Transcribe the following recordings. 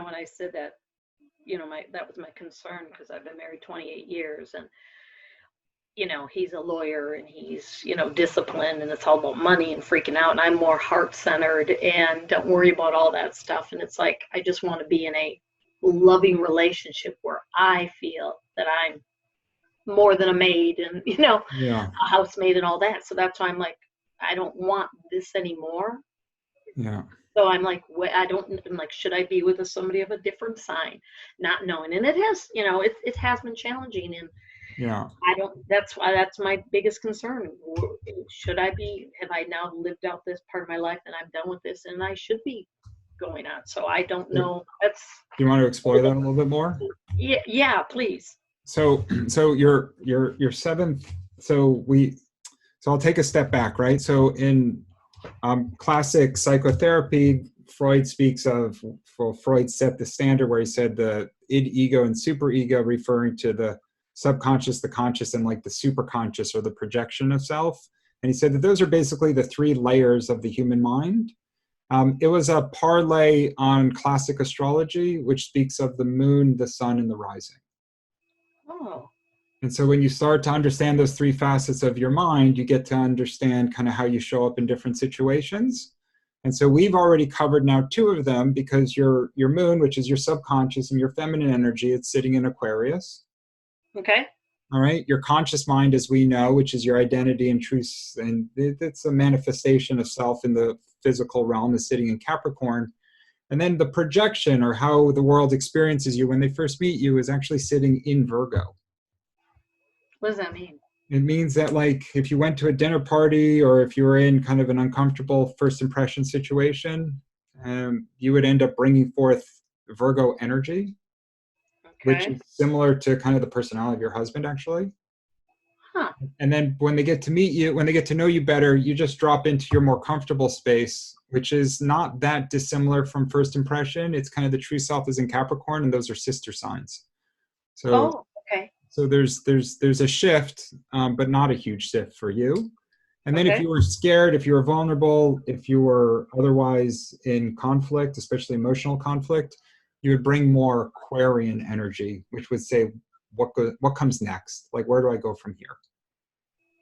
when I said that, that was my concern because I've been married 28 years and, he's a lawyer and he's, disciplined and it's all about money and freaking out. And I'm more heart centered and don't worry about all that stuff. And it's like, I just want to be in a loving relationship where I feel that I'm more than a maid and, Yeah. a housemaid and all that. So that's why I'm like, I don't want this anymore. Yeah. So I'm like, I'm like, should I be with somebody of a different sign? Not knowing. And it has, it has been challenging. And Yeah. that's my biggest concern. Have I now lived out this part of my life and I'm done with this and I should be going on? So I don't know. Do you want to explore that a little bit more? Yeah, please. So your seventh, so I'll take a step back, right? So in classic psychotherapy, Freud speaks of, Freud set the standard where he said the id, ego, and superego, referring to the subconscious, the conscious, and like the superconscious or the projection of self. And he said that those are basically the three layers of the human mind. It was a parlay on classic astrology, which speaks of the moon, the sun, and the rising. Oh. And so when you start to understand those three facets of your mind, you get to understand kind of how you show up in different situations. And so we've already covered now two of them because your moon, which is your subconscious, and your feminine energy, it's sitting in Aquarius. Okay. All right. Your conscious mind, as we know, which is your identity and truth, and it's a manifestation of self in the physical realm, is sitting in Capricorn. And then the projection, or how the world experiences you when they first meet you, is actually sitting in Virgo. What does that mean? It means that, like, if you went to a dinner party or if you were in kind of an uncomfortable first impression situation, you would end up bringing forth Virgo energy, which is similar to kind of the personality of your husband, actually. Huh. And then when they get to meet you, when they get to know you better, you just drop into your more comfortable space, which is not that dissimilar from first impression. It's kind of the true self is in Capricorn, and those are sister signs. So, okay. So there's a shift, but not a huge shift for you. And then if you were scared, if you were vulnerable, if you were otherwise in conflict, especially emotional conflict, you would bring more Aquarian energy, which would say, what comes next? Like, where do I go from here?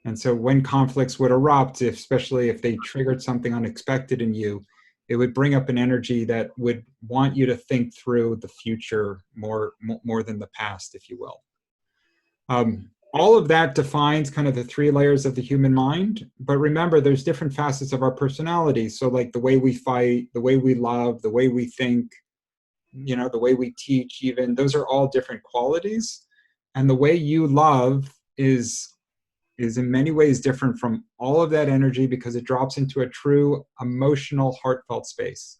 And so when conflicts would erupt, especially if they triggered something unexpected in you, it would bring up an energy that would want you to think through the future more than the past, if you will. All of that defines kind of the three layers of the human mind. But remember, there's different facets of our personality. So like the way we fight, the way we love, the way we think, the way we teach, even, those are all different qualities. And the way you love is in many ways different from all of that energy because it drops into a true emotional, heartfelt space.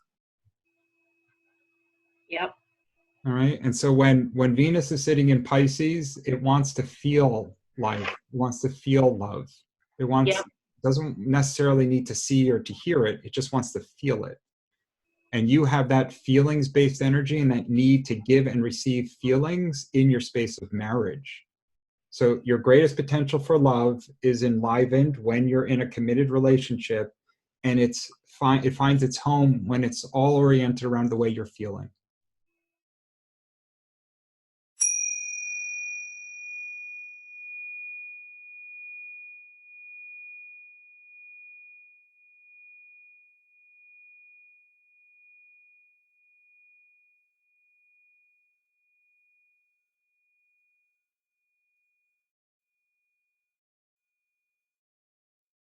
Yep. All right. And so when Venus is sitting in Pisces, it wants to feel life. It wants to feel love. It doesn't necessarily need to see or to hear it. It just wants to feel it. And you have that feelings-based energy and that need to give and receive feelings in your space of marriage. So your greatest potential for love is enlivened when you're in a committed relationship, and it finds its home when it's all oriented around the way you're feeling.